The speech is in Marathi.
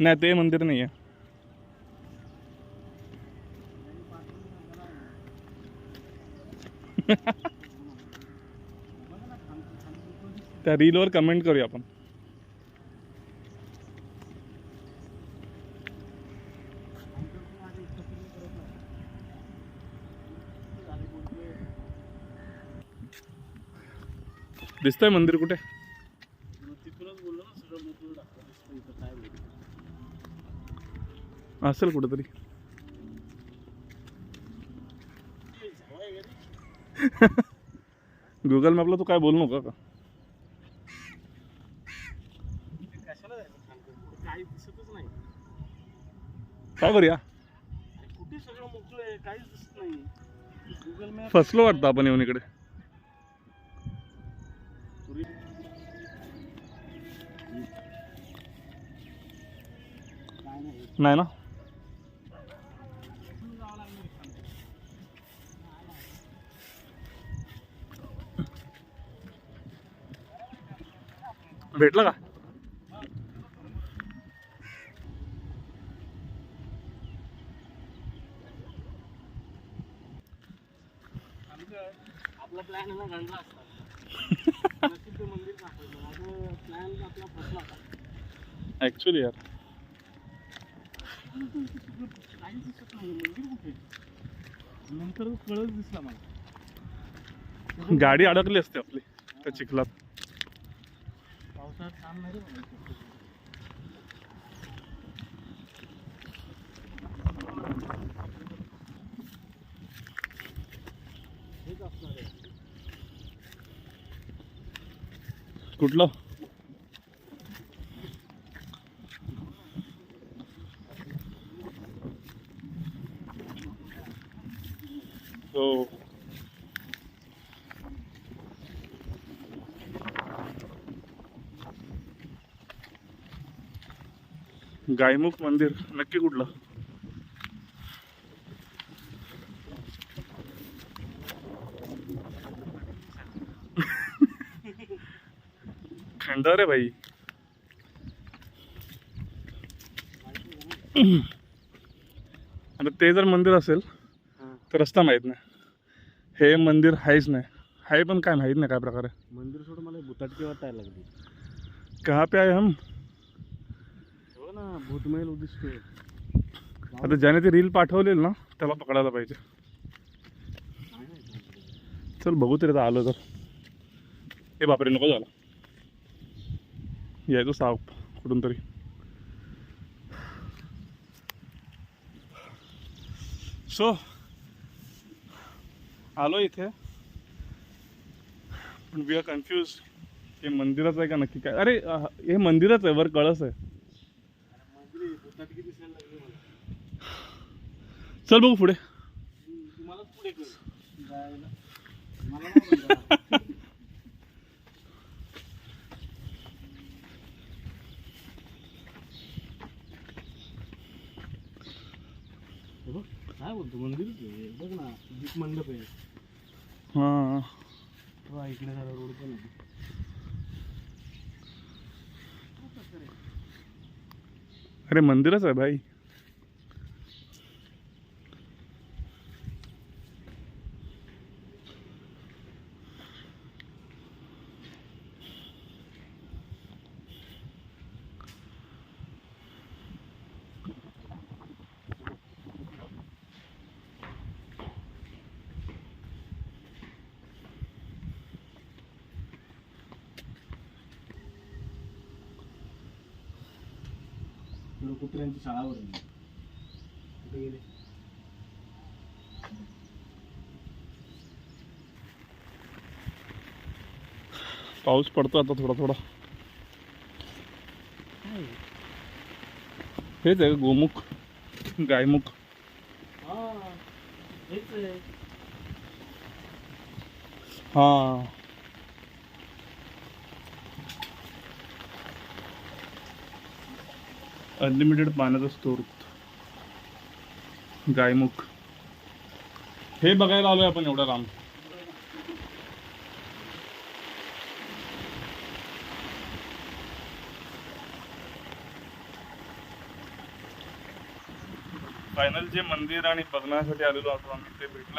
नाही ते मंदिर नाही आहे. त्या रीलवर कमेंट करूया आपण. दिसतंय मंदिर कुठे? असेल कुठेतरी. गुगल मॅपला तू काय बोलू नका का? काय करूया? फसलो वाटतं आपण येऊन इकडे. नाही ना. भेटलं का? आपला प्लॅन आहे ना गंडला असता. नक्की ते मंदिर सापडलं. माझं प्लॅन आपला फसला होता. ऍक्च्युली यार काही दिसत नाही मंदिर कुठे. नंतर कळच दिसला मला. गाडी अडकली असते आपली त्या चिखलात. पावसाळ्यात काम नाही रे मला. हेच असणार आहे. कुठलं? हो गायमुख मंदिर नक्की कुठलं? खंडर आहे भाई. आता ते जर मंदिर असेल तर रस्ता माहित नाही. हे मंदिर आहेच नाही. आहे पण काय माहित नाही काय प्रकार आहे. मंदिर सोडून मला भूताटकी वाटायला लागली. कहाँ पे आए हम? हो ना भूतमैल उद्दिष्ट. आता ज्याने ती रील पाठवलेल ना त्याला पकडायला पाहिजे. चल बघू तरी आता आलो तर. हे बापरे नको झाला. यायचो साप कुठून तरी. सो आलो इथे पण वी आर कन्फ्यूज. हे मंदिराचं आहे का नक्की काय? अरे हे मंदिरच आहे. वर कळस आहे. भूताटकी दिसायला लागली मला. चल बघू पुढे. तुम्हालाच पुढे कर जायला. मला नाही जायला. हे बघ काय बोलतो मंदिरच आहे. बघ ना दीप मंडप आहे. हां वा इकडे जरा रोड पण आहे. अरे मंदिरच आहे भाई. कुत्र्यांची शाळा भरली. कुठे गेले? पाऊस पडतो आता थोडा थोडा. हेच आहे गोमुख गायमुख. हेच आहे. हां अनलिमिटेड पाण्याचा स्टोर गायमुख. हे बघायला आलोय आपण एवढ्या लांब. फायनल जे मंदिर आणि बघण्यासाठी आलेलो होतो आम्ही ते भेटलं